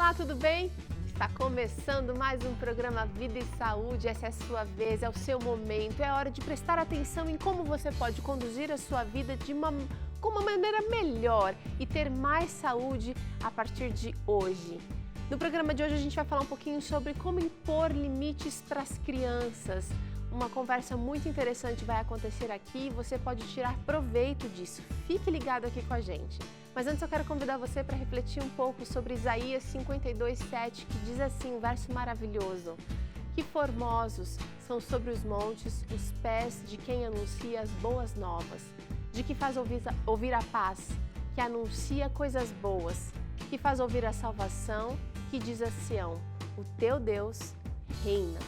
Olá, tudo bem? Está começando mais um programa Vida e Saúde. Essa é a sua vez, é o seu momento. É hora de prestar atenção em como você pode conduzir a sua vida com uma maneira melhor e ter mais saúde a partir de hoje. No programa de hoje a gente vai falar um pouquinho sobre como impor limites para as crianças. Uma conversa muito interessante vai acontecer aqui e você pode tirar proveito disso. Fique ligado aqui com a gente. Mas antes eu quero convidar você para refletir um pouco sobre Isaías 52:7, que diz assim, um verso maravilhoso. Que formosos são sobre os montes os pés de quem anuncia as boas novas, de que faz ouvir a paz, que anuncia coisas boas, que faz ouvir a salvação, que diz a Sião, o teu Deus reina.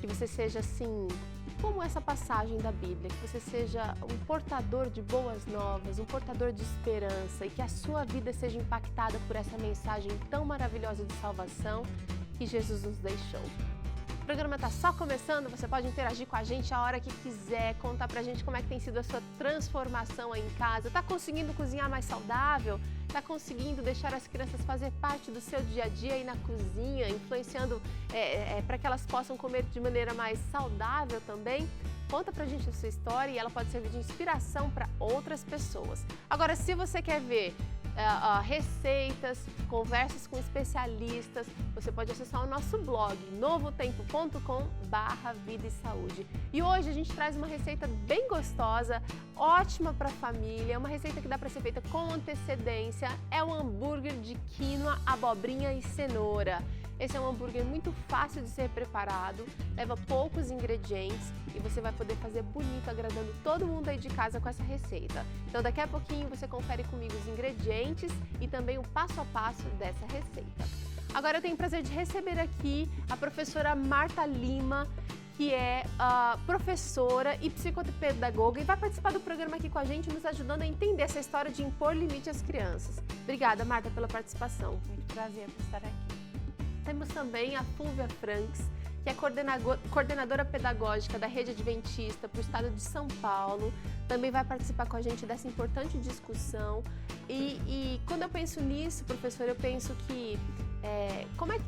Que você seja assim, como essa passagem da Bíblia, que você seja um portador de boas novas, um portador de esperança e que a sua vida seja impactada por essa mensagem tão maravilhosa de salvação que Jesus nos deixou. O programa está só começando, você pode interagir com a gente a hora que quiser, contar pra gente como é que tem sido a sua transformação aí em casa. Tá conseguindo cozinhar mais saudável? Tá conseguindo deixar as crianças fazer parte do seu dia a dia aí na cozinha, influenciando para que elas possam comer de maneira mais saudável também? Conta pra gente a sua história e ela pode servir de inspiração para outras pessoas. Agora, se você quer ver receitas, conversas com especialistas, você pode acessar o nosso blog novotempo.com/vida e saúde. E hoje a gente traz uma receita bem gostosa, ótima para a família, uma receita que dá para ser feita com antecedência, é um hambúrguer de quinoa, abobrinha e cenoura. Esse é um hambúrguer muito fácil de ser preparado, leva poucos ingredientes e você vai poder fazer bonito, agradando todo mundo aí de casa com essa receita. Então daqui a pouquinho você confere comigo os ingredientes e também o passo a passo dessa receita. Agora eu tenho o prazer de receber aqui a professora Marta Lima, que é professora e psicopedagoga e vai participar do programa aqui com a gente, nos ajudando a entender essa história de impor limite às crianças. Obrigada, Marta, pela participação. Muito prazer por estar aqui. Temos também a Fúlvia Franks, que é coordenadora pedagógica da Rede Adventista para o estado de São Paulo. Também vai participar com a gente dessa importante discussão. E quando eu penso nisso, professora, eu penso que como é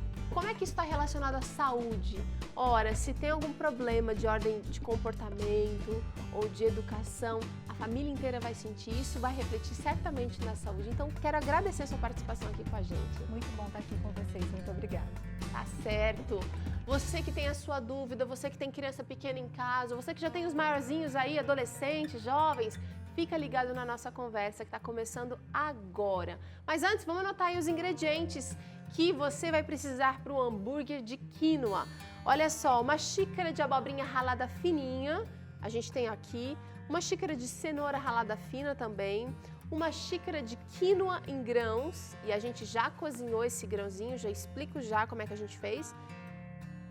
que isso está relacionado à saúde? Ora, se tem algum problema de ordem de comportamento ou de educação, a família inteira vai sentir isso, vai refletir certamente na saúde. Então, quero agradecer a sua participação aqui com a gente. Muito bom estar aqui com vocês, muito obrigada. Tá certo. Você que tem a sua dúvida, você que tem criança pequena em casa, você que já tem os maiorzinhos aí, adolescentes, jovens, fica ligado na nossa conversa que está começando agora. Mas antes, vamos anotar aí os ingredientes que você vai precisar para o hambúrguer de quinoa. Olha só, uma xícara de abobrinha ralada fininha, a gente tem aqui, uma xícara de cenoura ralada fina também, uma xícara de quinoa em grãos, e a gente já cozinhou esse grãozinho, já explico já como é que a gente fez,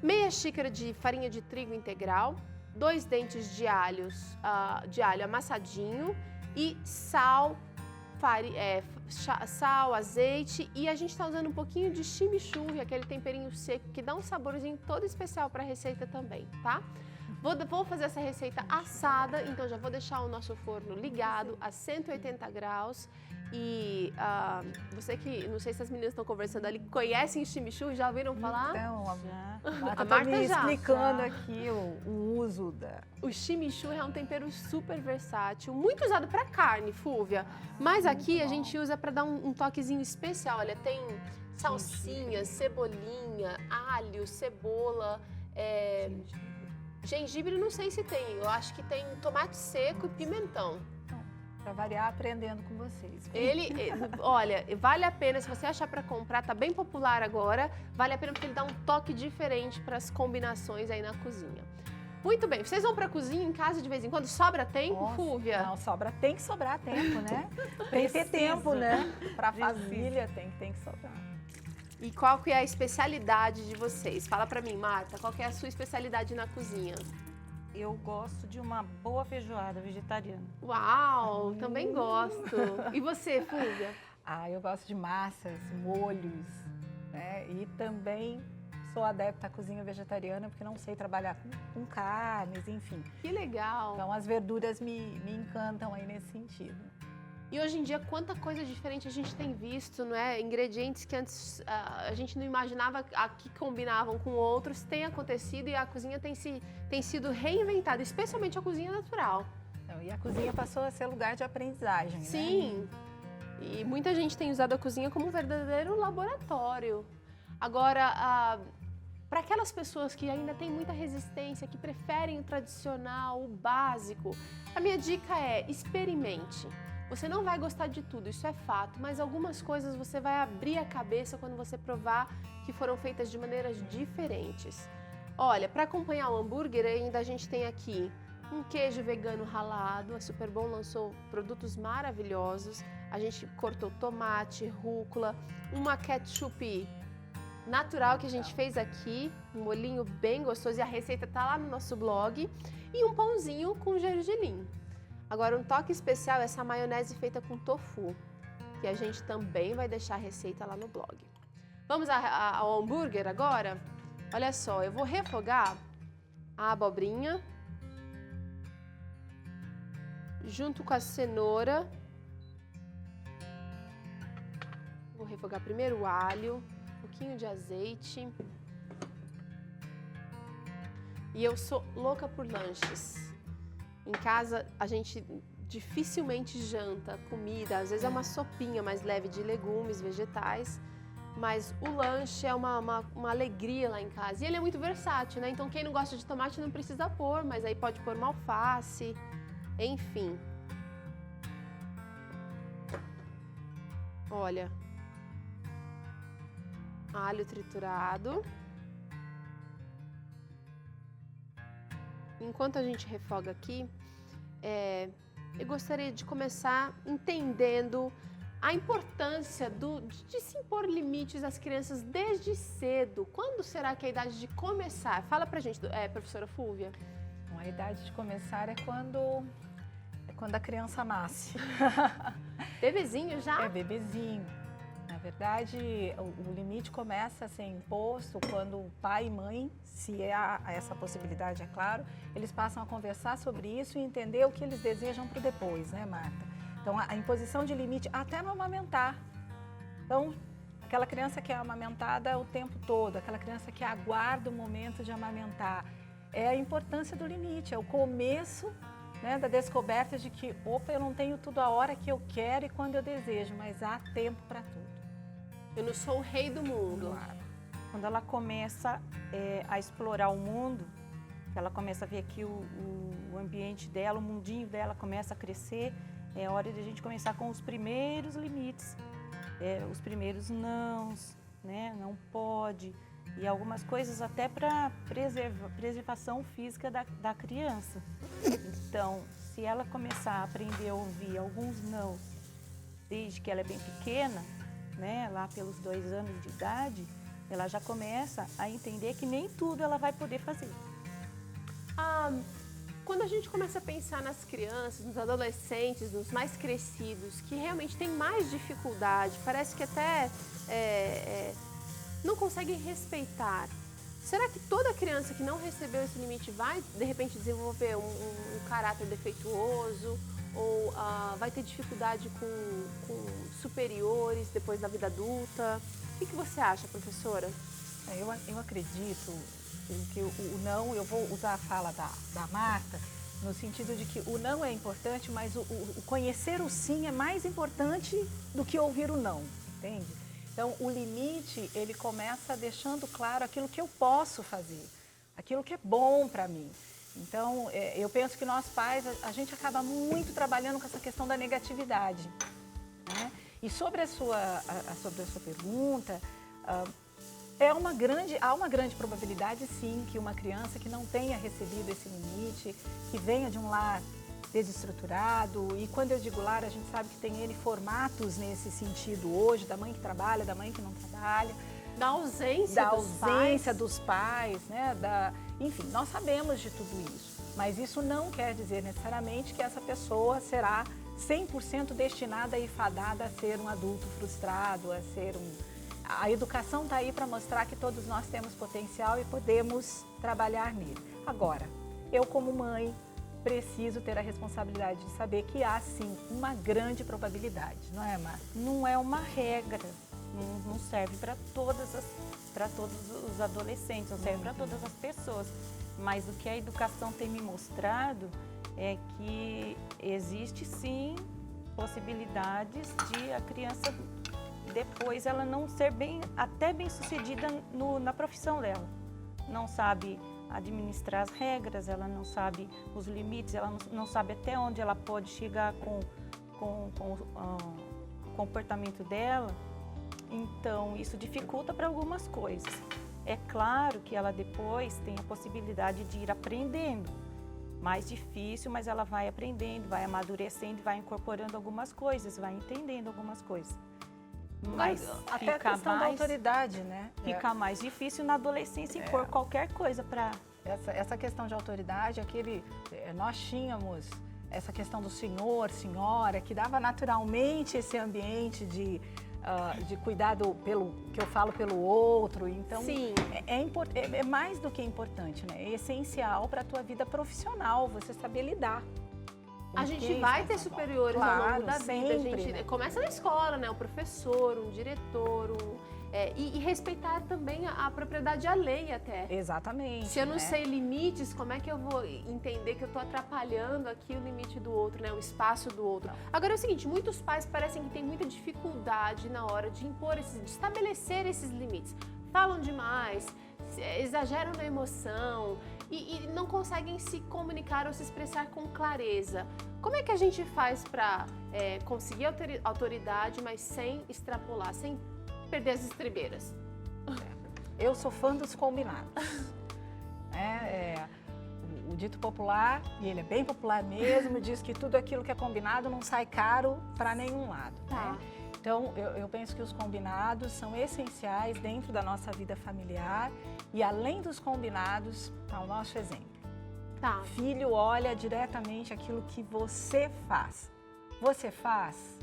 meia xícara de farinha de trigo integral, 2 dentes de alho amassadinho e sal, azeite, e a gente está usando um pouquinho de chimichurri, aquele temperinho seco que dá um saborzinho todo especial para a receita também, tá? Vou fazer essa receita assada, então já vou deixar o nosso forno ligado a 180 graus. E você que, não sei se as meninas estão conversando ali, conhecem chimichurri, já ouviram falar? Então, a Marta Marta me já. explicando aqui o uso da... O chimichurri é um tempero super versátil, muito usado para carne, Fúvia. Mas aqui a gente usa para dar um toquezinho especial. Olha, tem salsinha, cebolinha, alho, cebola, gengibre não sei se tem, eu acho que tem tomate seco e pimentão. Para variar, aprendendo com vocês. Olha, vale a pena, se você achar para comprar, tá bem popular agora, vale a pena porque ele dá um toque diferente para as combinações aí na cozinha. Muito bem, vocês vão para a cozinha em casa de vez em quando? Sobra tempo, Fúvia? Não, tem que sobrar tempo, né? Tem que ter tempo, né? Para a família tem que sobrar. E qual que é a especialidade de vocês? Fala para mim, Marta, qual que é a sua especialidade na cozinha? Eu gosto de uma boa feijoada vegetariana. Uau, também gosto. E você, Fúvia? Eu gosto de massas, molhos, né? E também sou adepta à cozinha vegetariana porque não sei trabalhar com carnes, enfim. Que legal. Então as verduras me encantam aí nesse sentido. E hoje em dia, quanta coisa diferente a gente tem visto, não é? Ingredientes que antes a gente não imaginava que combinavam com outros, tem acontecido e a cozinha tem sido reinventada, especialmente a cozinha natural. Não, e a cozinha passou a ser lugar de aprendizagem, né? Sim, e muita gente tem usado a cozinha como um verdadeiro laboratório. Agora, para aquelas pessoas que ainda têm muita resistência, que preferem o tradicional, o básico, a minha dica é: experimente. Você não vai gostar de tudo, isso é fato, mas algumas coisas você vai abrir a cabeça quando você provar que foram feitas de maneiras diferentes. Olha, para acompanhar o hambúrguer, ainda a gente tem aqui um queijo vegano ralado. A Superbom lançou produtos maravilhosos. A gente cortou tomate, rúcula, uma ketchup natural que a gente fez aqui, um molhinho bem gostoso, e a receita tá lá no nosso blog, e um pãozinho com gergelim. Agora, um toque especial é essa maionese feita com tofu, que a gente também vai deixar a receita lá no blog. Vamos ao hambúrguer agora? Olha só, eu vou refogar a abobrinha junto com a cenoura. Vou refogar primeiro o alho, um pouquinho de azeite. E eu sou louca por lanches. Em casa, a gente dificilmente janta comida, às vezes é uma sopinha mais leve de legumes, vegetais, mas o lanche é uma alegria lá em casa. E ele é muito versátil, né? Então, quem não gosta de tomate não precisa pôr, mas aí pode pôr uma alface, enfim. Olha, alho triturado. Enquanto a gente refoga aqui, eu gostaria de começar entendendo a importância de se impor limites às crianças desde cedo. Quando será que é a idade de começar? Fala pra gente, professora Fúlvia. Bom, a idade de começar é quando a criança nasce. Bebezinho já? É bebezinho. Na verdade, o limite começa a ser imposto quando o pai e mãe, se há essa possibilidade, é claro, eles passam a conversar sobre isso e entender o que eles desejam para o depois, né, Marta? Então, a imposição de limite até no amamentar. Então, aquela criança que é amamentada o tempo todo, aquela criança que aguarda o momento de amamentar, é a importância do limite, é o começo, né, da descoberta de que, opa, eu não tenho tudo a hora que eu quero e quando eu desejo, mas há tempo para tudo. Eu não sou o rei do mundo. Claro. Quando ela começa a explorar o mundo, ela começa a ver que o ambiente dela, o mundinho dela começa a crescer, é hora de a gente começar com os primeiros limites, os primeiros nãos, né? Não pode, e algumas coisas até para preservação física da criança. Então, se ela começar a aprender a ouvir alguns nãos desde que ela é bem pequena, né, lá pelos 2 anos de idade, ela já começa a entender que nem tudo ela vai poder fazer. Quando a gente começa a pensar nas crianças, nos adolescentes, nos mais crescidos, que realmente têm mais dificuldade, parece que até não conseguem respeitar, será que toda criança que não recebeu esse limite vai, de repente, desenvolver um caráter defeituoso? Ou vai ter dificuldade com superiores depois da vida adulta? O que você acha, professora? Eu acredito que o não, eu vou usar a fala da Marta, no sentido de que o não é importante, mas o conhecer o sim é mais importante do que ouvir o não, entende? Então, o limite, ele começa deixando claro aquilo que eu posso fazer, aquilo que é bom para mim. Então, eu penso que nós pais, a gente acaba muito trabalhando com essa questão da negatividade, né? E sobre a sua pergunta, há uma grande probabilidade, sim, que uma criança que não tenha recebido esse limite, que venha de um lar desestruturado, e quando eu digo lar, a gente sabe que tem N formatos nesse sentido hoje, da mãe que trabalha, da mãe que não trabalha, da ausência dos pais, né? Enfim, nós sabemos de tudo isso, mas isso não quer dizer necessariamente que essa pessoa será 100% destinada e fadada a ser um adulto frustrado, a ser A educação está aí para mostrar que todos nós temos potencial e podemos trabalhar nele. Agora, eu como mãe, preciso ter a responsabilidade de saber que há, sim, uma grande probabilidade, não é, Marta? Não é uma regra, não serve para todos os adolescentes, não serve para todas as pessoas. Mas o que a educação tem me mostrado é que existe sim possibilidades de a criança depois ela não ser até bem sucedida na profissão dela. Não sabe administrar as regras, ela não sabe os limites, ela não sabe até onde ela pode chegar com o comportamento dela. Então, isso dificulta para algumas coisas. É claro que ela depois tem a possibilidade de ir aprendendo. Mais difícil, mas ela vai aprendendo, vai amadurecendo, vai incorporando algumas coisas, vai entendendo algumas coisas. Mas até a questão da autoridade, né? Fica mais difícil na adolescência impor qualquer coisa para... Essa questão de autoridade, nós tínhamos essa questão do senhor, senhora, que dava naturalmente esse ambiente de cuidado que eu falo pelo outro. Então, sim, é mais do que importante, né? É essencial para a tua vida profissional, você saber lidar. A gente vai ter superiores ao longo da vida, a gente né? começa na escola, né? Um professor, um diretor, e respeitar também a propriedade alheia até. Exatamente. Se eu não sei limites, como é que eu vou entender que eu estou atrapalhando aqui o limite do outro, né? O espaço do outro. Agora é o seguinte, muitos pais parecem que têm muita dificuldade na hora de de estabelecer esses limites. Falam demais, exageram na emoção e não conseguem se comunicar ou se expressar com clareza. Como é que a gente faz para conseguir autoridade, mas sem extrapolar, sem perder as estribeiras? Eu sou fã dos combinados. O dito popular, e ele é bem popular mesmo, diz que tudo aquilo que é combinado não sai caro para nenhum lado. Tá. Né? Então, eu penso que os combinados são essenciais dentro da nossa vida familiar e, além dos combinados, está o nosso exemplo. Tá. Filho olha diretamente aquilo que você faz. Você faz,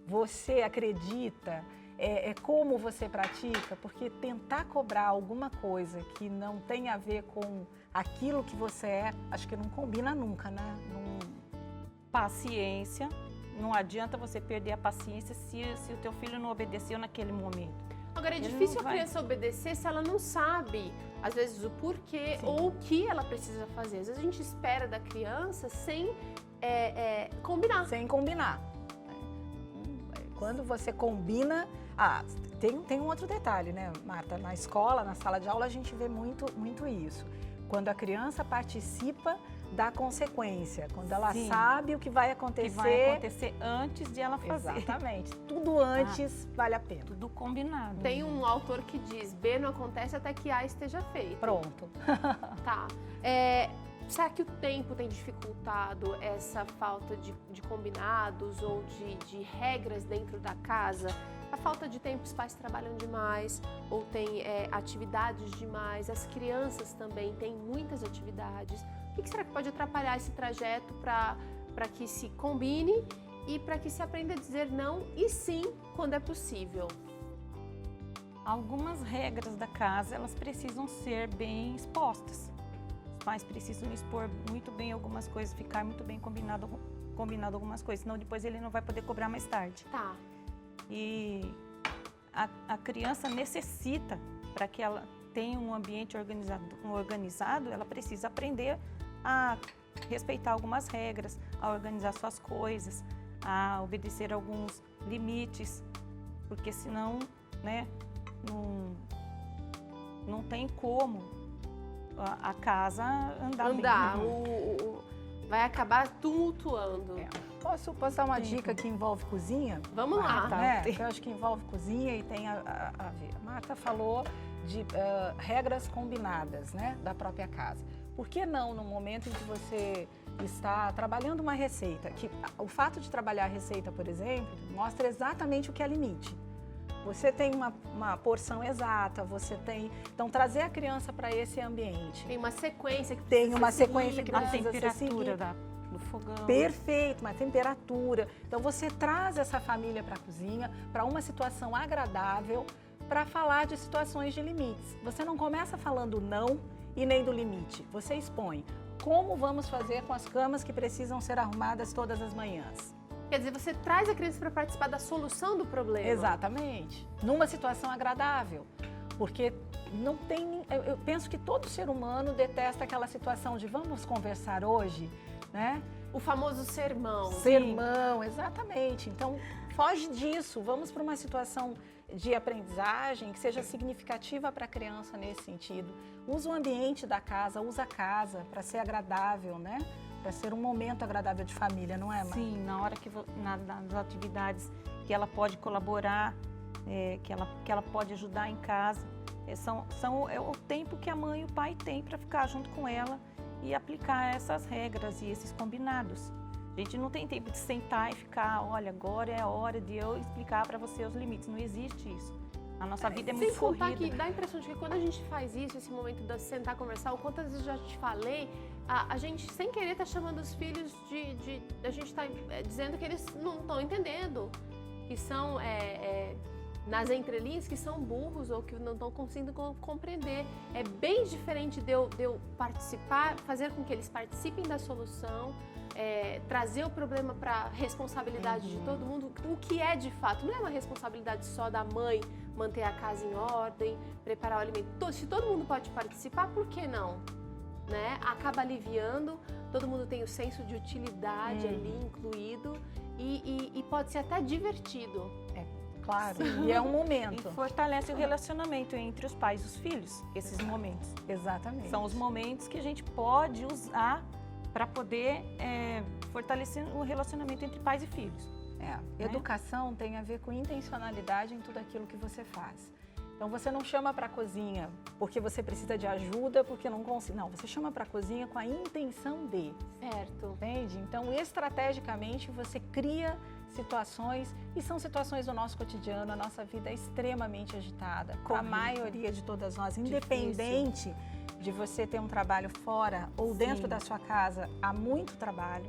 você acredita, como você pratica, porque tentar cobrar alguma coisa que não tem a ver com aquilo que você é, acho que não combina nunca, né? Paciência. Não adianta você perder a paciência se o teu filho não obedeceu naquele momento. Agora, é difícil a criança obedecer se ela não sabe, às vezes, o porquê ou o que ela precisa fazer. Às vezes a gente espera da criança sem combinar. Sem combinar. Quando você combina... tem um outro detalhe, né, Marta? Na escola, na sala de aula, a gente vê muito isso. Quando a criança participa da consequência, quando ela sabe o que vai acontecer. Que vai acontecer antes de ela fazer. Exatamente. Tudo antes vale a pena. Tudo combinado. Tem um autor que diz, B não acontece até que A esteja feito. Pronto. Tá. Será que o tempo tem dificultado essa falta de combinados ou de regras dentro da casa? A falta de tempo, os pais trabalham demais ou têm atividades demais, as crianças também têm muitas atividades. O que será que pode atrapalhar esse trajeto para que se combine e para que se aprenda a dizer não e sim quando é possível? Algumas regras da casa, elas precisam ser bem expostas. Os pais precisam expor muito bem algumas coisas, ficar muito bem combinado algumas coisas, senão depois ele não vai poder cobrar mais tarde. Tá. E a criança necessita, para que ela tenha um ambiente organizado, ela precisa aprender a respeitar algumas regras, a organizar suas coisas, a obedecer alguns limites, porque senão, né, não tem como a casa andar bem. Vai acabar tumultuando. Posso dar uma dica que envolve cozinha? Vamos lá. Né? Eu acho que envolve cozinha e tem a ver. A Marta falou de regras combinadas, né, da própria casa. Por que não, no momento em que você está trabalhando uma receita, que o fato de trabalhar a receita, por exemplo, mostra exatamente o que é limite. Você tem uma porção exata, você tem... Então, trazer a criança para esse ambiente. Tem uma sequência que tem uma sequência que a precisa ser temperatura do fogão. Perfeito, uma temperatura. Então, você traz essa família para a cozinha, para uma situação agradável, para falar de situações de limites. Você não começa falando não e nem do limite. Você expõe como vamos fazer com as camas que precisam ser arrumadas todas as manhãs. Quer dizer, você traz a criança para participar da solução do problema. Exatamente. Numa situação agradável. Porque não tem... Eu penso que todo ser humano detesta aquela situação de vamos conversar hoje, né? O famoso sermão. Sermão, exatamente. Então, foge disso. Vamos para uma situação de aprendizagem que seja significativa para a criança nesse sentido. Usa o ambiente da casa, usa a casa para ser agradável, né? Para ser um momento agradável de família, não é, Mar? Sim, na hora que nas atividades que ela pode colaborar, que ela pode ajudar em casa, é o tempo que a mãe e o pai têm para ficar junto com ela e aplicar essas regras e esses combinados. A gente não tem tempo de sentar e ficar, olha, agora é a hora de eu explicar para você os limites. Não existe isso. A nossa vida é muito corrida. Sem contar que dá a impressão de que quando a gente faz isso, esse momento de sentar e conversar, o quantas vezes eu já te falei, a gente sem querer tá chamando os filhos a gente tá dizendo que eles não estão entendendo, que são, nas entrelinhas, que são burros ou que não estão conseguindo compreender. É bem diferente de eu participar, fazer com que eles participem da solução, trazer o problema para a responsabilidade de todo mundo, o que é de fato, não é uma responsabilidade só da mãe manter a casa em ordem, preparar o alimento. Se todo mundo pode participar, por que não? Né? Acaba aliviando, todo mundo tem o senso de utilidade ali incluído e pode ser até divertido. Claro, e é um momento. E fortalece o relacionamento entre os pais e os filhos, esses momentos. Exatamente. São os momentos que a gente pode usar para poder fortalecer o relacionamento entre pais e filhos. Educação tem a ver com intencionalidade em tudo aquilo que você faz. Então, você não chama para a cozinha porque você precisa de ajuda, porque não consegue. Não, você chama para a cozinha com a intenção de. Certo. Entende? Então, estrategicamente, você cria situações, e são situações do nosso cotidiano, a nossa vida é extremamente agitada. Para a maioria de todas nós, independente de você ter um trabalho fora ou dentro da sua casa, há muito trabalho,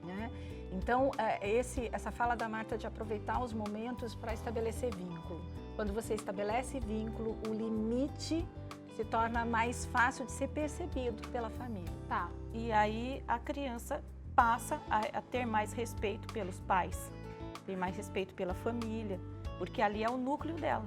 né? Então, essa fala da Marta de aproveitar os momentos para estabelecer vínculo. Quando você estabelece vínculo, o limite se torna mais fácil de ser percebido pela família. Tá. E aí a criança passa a ter mais respeito pelos pais, ter mais respeito pela família, porque ali é o núcleo dela,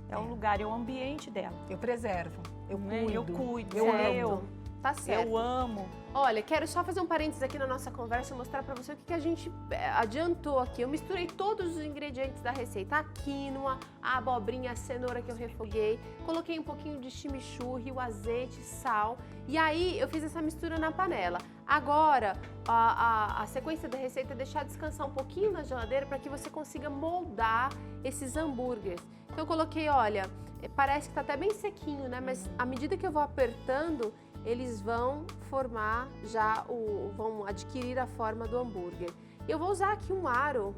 é o lugar, é o ambiente dela. Eu preservo, eu cuido, eu Tá certo. Eu amo. Olha, quero só fazer um parênteses aqui na nossa conversa e mostrar pra você o que a gente adiantou aqui. Eu misturei todos os ingredientes da receita. A quinoa, a abobrinha, a cenoura que eu refoguei. Coloquei um pouquinho de chimichurri, o azeite, sal. E aí eu fiz essa mistura na panela. Agora, a sequência da receita é deixar descansar um pouquinho na geladeira para que você consiga moldar esses hambúrgueres. Então eu coloquei, olha, parece que tá até bem sequinho, né? Mas à medida que eu vou apertando, eles vão formar vão adquirir a forma do hambúrguer. Eu vou usar aqui um aro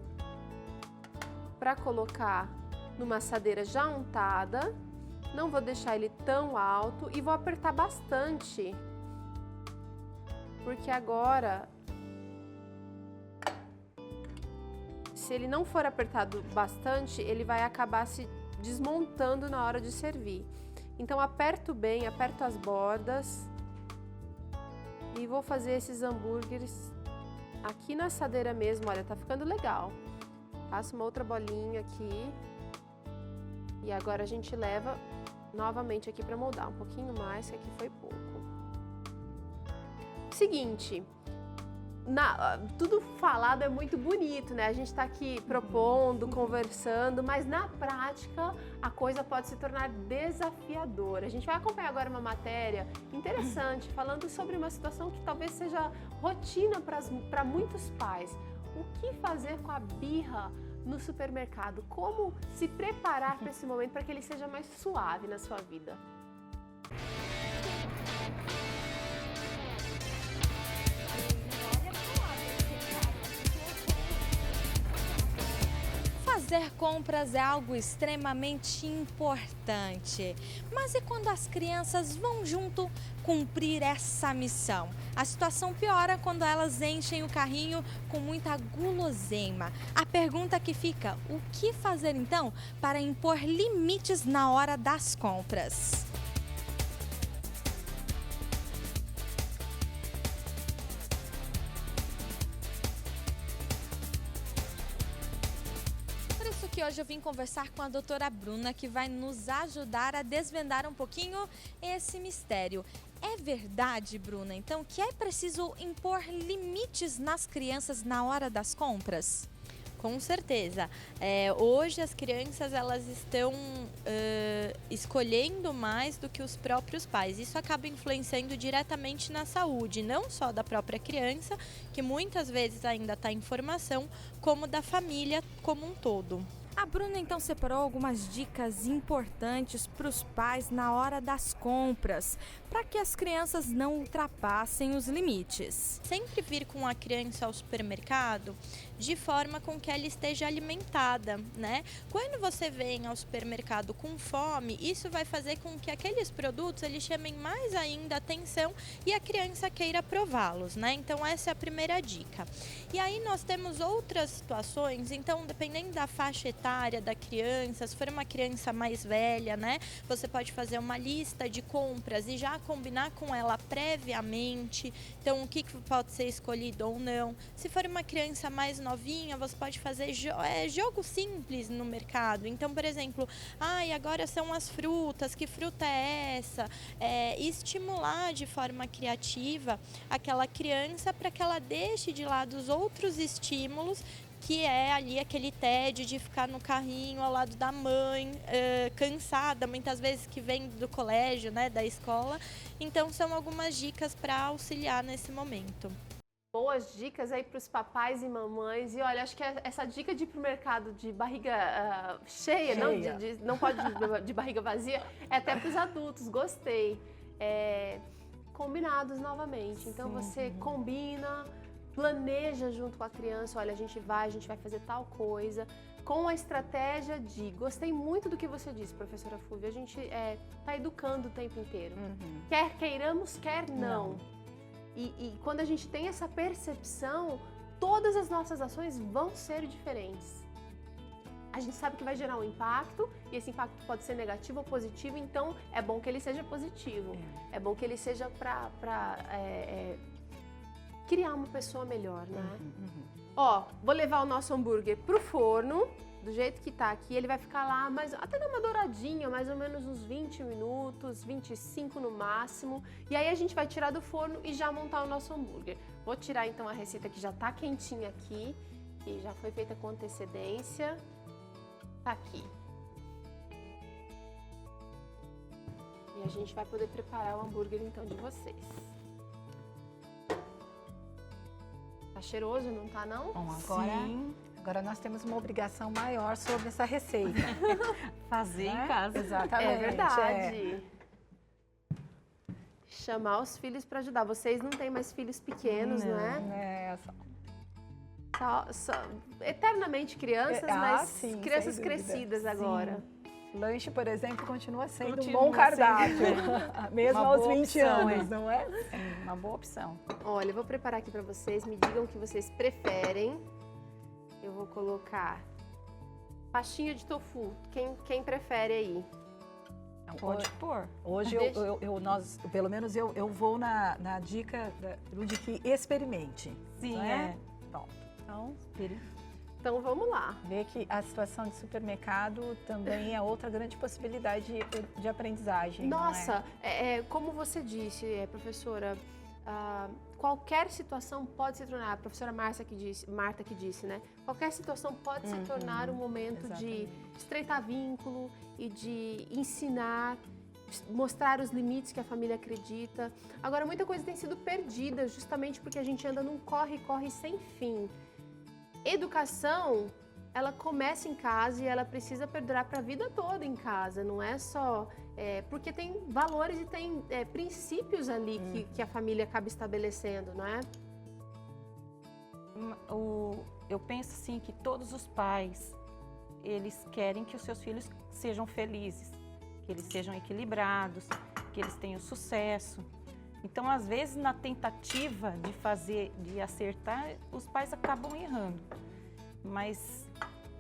para colocar numa assadeira já untada. Não vou deixar ele tão alto e vou apertar bastante, porque agora, se ele não for apertado bastante, ele vai acabar se desmontando na hora de servir. Então aperto bem, aperto as bordas e vou fazer esses hambúrgueres aqui na assadeira mesmo. Olha, tá ficando legal. Faço uma outra bolinha aqui e agora a gente leva novamente aqui para moldar um pouquinho mais, que aqui foi pouco. Seguinte, tudo falado é muito bonito, né? A gente tá aqui propondo, conversando, mas na prática a coisa pode se tornar desafiadora. A gente vai acompanhar agora uma matéria interessante, falando sobre uma situação que talvez seja rotina para muitos pais. O que fazer com a birra no supermercado? Como se preparar para esse momento para que ele seja mais suave na sua vida? Fazer compras é algo extremamente importante, mas e quando as crianças vão junto cumprir essa missão? A situação piora quando elas enchem o carrinho com muita guloseima. A pergunta que fica, o que fazer então para impor limites na hora das compras? que hoje eu vim conversar com a doutora Bruna, que vai nos ajudar a desvendar um pouquinho esse mistério. É verdade, Bruna, então, que é preciso impor limites nas crianças na hora das compras? Com certeza. Hoje as crianças elas estão escolhendo mais do que os próprios pais. Isso acaba influenciando diretamente na saúde, não só da própria criança, que muitas vezes ainda está em formação, como da família como um todo. A Bruna então separou algumas dicas importantes para os pais na hora das compras, para que as crianças não ultrapassem os limites. Sempre vir com a criança ao supermercado de forma com que ela esteja alimentada, né? Quando você vem ao supermercado com fome, isso vai fazer com que aqueles produtos eles chamem mais ainda atenção e a criança queira prová-los, né? Então essa é a primeira dica. E aí nós temos outras situações, então dependendo da faixa etária da criança, se for uma criança mais velha, né? Você pode fazer uma lista de compras e já combinar com ela previamente, então o que pode ser escolhido ou não. Se for uma criança mais novinha, você pode fazer jogo simples no mercado. Então, por exemplo, agora são as frutas, que fruta é essa? Estimular de forma criativa aquela criança para que ela deixe de lado os outros estímulos, que é ali aquele tédio de ficar no carrinho ao lado da mãe, cansada, muitas vezes que vem do colégio, né, da escola. Então, são algumas dicas para auxiliar nesse momento. Boas dicas aí para os papais e mamães. E olha, acho que essa dica de ir pro mercado de barriga cheia, não pode de barriga vazia, é até para os adultos. Gostei. Combinados novamente. Então, você combina, planeja junto com a criança, olha, a gente vai fazer tal coisa, com a estratégia de, gostei muito do que você disse, professora Fúvia, a gente tá educando o tempo inteiro, quer queiramos, quer não. E quando a gente tem essa percepção, todas as nossas ações vão ser diferentes. A gente sabe que vai gerar um impacto, e esse impacto pode ser negativo ou positivo, então é bom que ele seja positivo, é bom que ele seja para criar uma pessoa melhor, né? Ó, vou levar o nosso hambúrguer pro forno, do jeito que tá aqui, ele vai ficar lá, até dar uma douradinha, mais ou menos uns 20 minutos, 25 no máximo, e aí a gente vai tirar do forno e já montar o nosso hambúrguer. Vou tirar então a receita que já tá quentinha aqui, que já foi feita com antecedência, tá aqui. E a gente vai poder preparar o hambúrguer então de vocês. Tá cheiroso, não tá não? Bom, agora nós temos uma obrigação maior sobre essa receita. Fazer em casa. Exatamente. É verdade. Chamar os filhos para ajudar. Vocês não têm mais filhos pequenos, né? Só eternamente crianças, mas crianças crescidas agora. Lanche, por exemplo, continua sendo um bom cardápio, mesmo aos 20 anos, não é? Sim, uma boa opção. Olha, eu vou preparar aqui para vocês, me digam o que vocês preferem. Eu vou colocar pastinha de tofu, quem prefere aí? Pode pôr. Hoje, pelo menos eu vou na dica de que experimente. Sim, Pronto. Então vamos lá. Ver que a situação de supermercado também é outra grande possibilidade de aprendizagem. Nossa, como você disse, professora, qualquer situação pode se tornar, a professora Marta que disse, né? Qualquer situação pode se tornar um momento de estreitar vínculo e de ensinar, mostrar os limites que a família acredita. Agora, muita coisa tem sido perdida justamente porque a gente anda num corre-corre sem fim. Educação, ela começa em casa e ela precisa perdurar para a vida toda em casa, não é só... porque tem valores e tem princípios ali que a família acaba estabelecendo, não é? Eu penso assim que todos os pais, eles querem que os seus filhos sejam felizes, que eles sejam equilibrados, que eles tenham sucesso. Então, às vezes, na tentativa de acertar, os pais acabam errando. Mas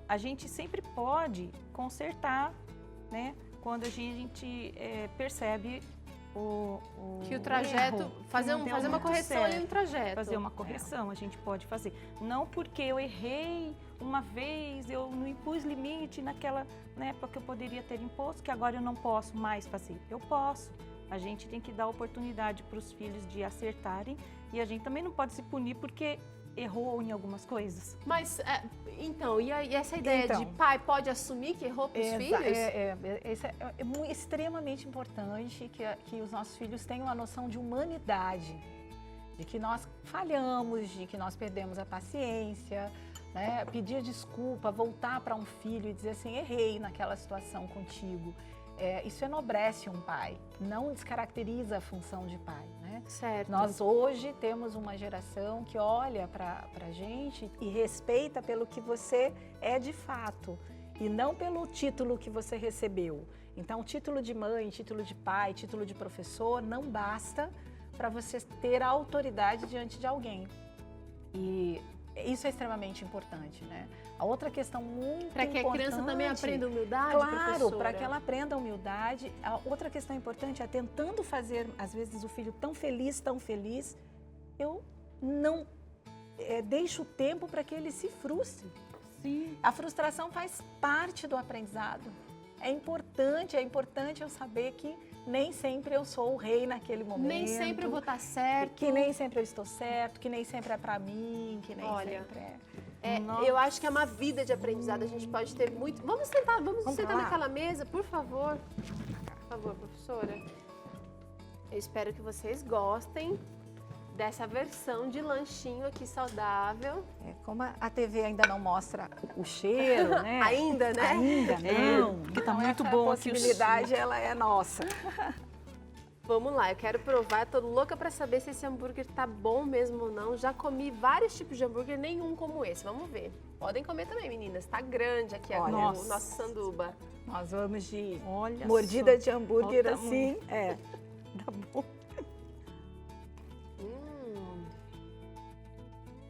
a gente sempre pode consertar, né? Quando a gente percebe que o trajeto, erro, fazer uma correção ali no trajeto. Fazer uma correção, a gente pode fazer. Não porque eu errei uma vez, eu não impus limite. limite naquela época que eu poderia ter imposto, que agora eu não posso mais fazer. Eu posso. A gente tem que dar oportunidade para os filhos de acertarem e a gente também não pode se punir porque errou em algumas coisas. Mas, então, e essa ideia de pai pode assumir que errou para os filhos? Isso é extremamente importante que os nossos filhos tenham a noção de humanidade, de que nós falhamos, de que nós perdemos a paciência, né? Pedir desculpa, voltar para um filho e dizer assim, errei naquela situação contigo. Isso enobrece um pai, não descaracteriza a função de pai, né? Certo. Nós hoje temos uma geração que olha para a gente e respeita pelo que você é de fato e não pelo título que você recebeu. Então, título de mãe, título de pai, título de professor não basta para você ter a autoridade diante de alguém. E isso é extremamente importante, né? A outra questão muito importante... Para que a criança também aprenda humildade, Claro, para que ela aprenda humildade. A outra questão importante é tentando fazer, às vezes, o filho tão feliz, eu não deixo tempo para que ele se frustre. Sim. A frustração faz parte do aprendizado. É importante eu saber que nem sempre eu sou o rei naquele momento. Nem sempre eu vou estar certo. Que nem sempre eu estou certo, que nem sempre é para mim, que nem sempre é... eu acho que é uma vida de aprendizado, a gente pode ter muito... Vamos sentar naquela mesa, por favor. Por favor, professora. Eu espero que vocês gostem dessa versão de lanchinho aqui saudável. Como a TV ainda não mostra o cheiro, né? Ainda, né? Ainda não. Porque tá Então, muito essa bom aqui o possibilidade, ela é nossa. Vamos lá, eu quero provar, tô louca pra saber se esse hambúrguer tá bom mesmo ou não. Já comi vários tipos de hambúrguer, nenhum como esse. Vamos ver. Podem comer também, meninas. Tá grande aqui agora o nosso sanduba. Nós vamos de Olha mordida só. de hambúrguer Olha o assim. Tá bom.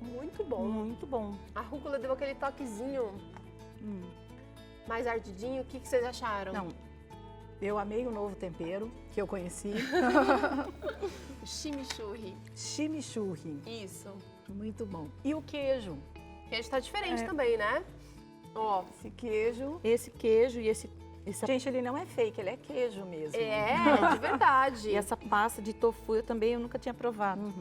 Muito bom. Muito bom. A rúcula deu aquele toquezinho mais ardidinho. O que vocês acharam? Não, eu amei o novo tempero que eu conheci. O chimichurri. Chimichurri. Isso. Muito bom. E o queijo. O queijo tá diferente também, né? Ó, Esse queijo... Esse queijo e esse Gente, ele não é fake, ele é queijo mesmo. de verdade. e essa pasta de tofu eu nunca tinha provado.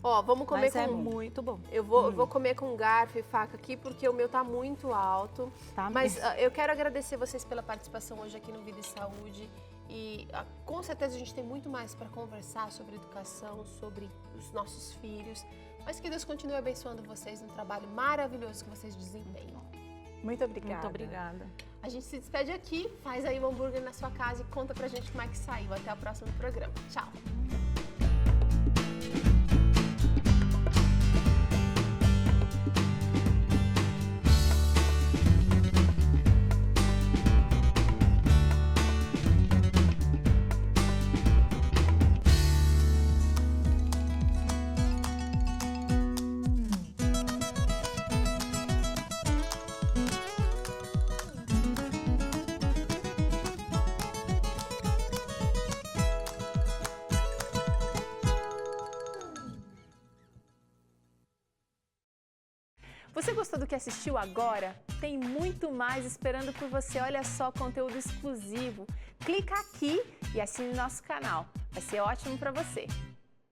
Ó, vamos comer Mas com... é muito bom. Eu vou comer com garfo e faca aqui, porque o meu tá muito alto. Tá Mas mesmo. eu quero agradecer vocês pela participação hoje aqui no Vida e Saúde. E com certeza a gente tem muito mais para conversar sobre educação, sobre os nossos filhos. Mas que Deus continue abençoando vocês no trabalho maravilhoso que vocês desempenham. Muito obrigada. Muito obrigada. A gente se despede aqui, faz aí um hambúrguer na sua casa e conta pra gente como é que saiu. Até o próximo programa. Tchau! Você gostou do que assistiu agora? Tem muito mais esperando por você. Olha só, conteúdo exclusivo. Clica aqui e assine nosso canal. Vai ser ótimo para você.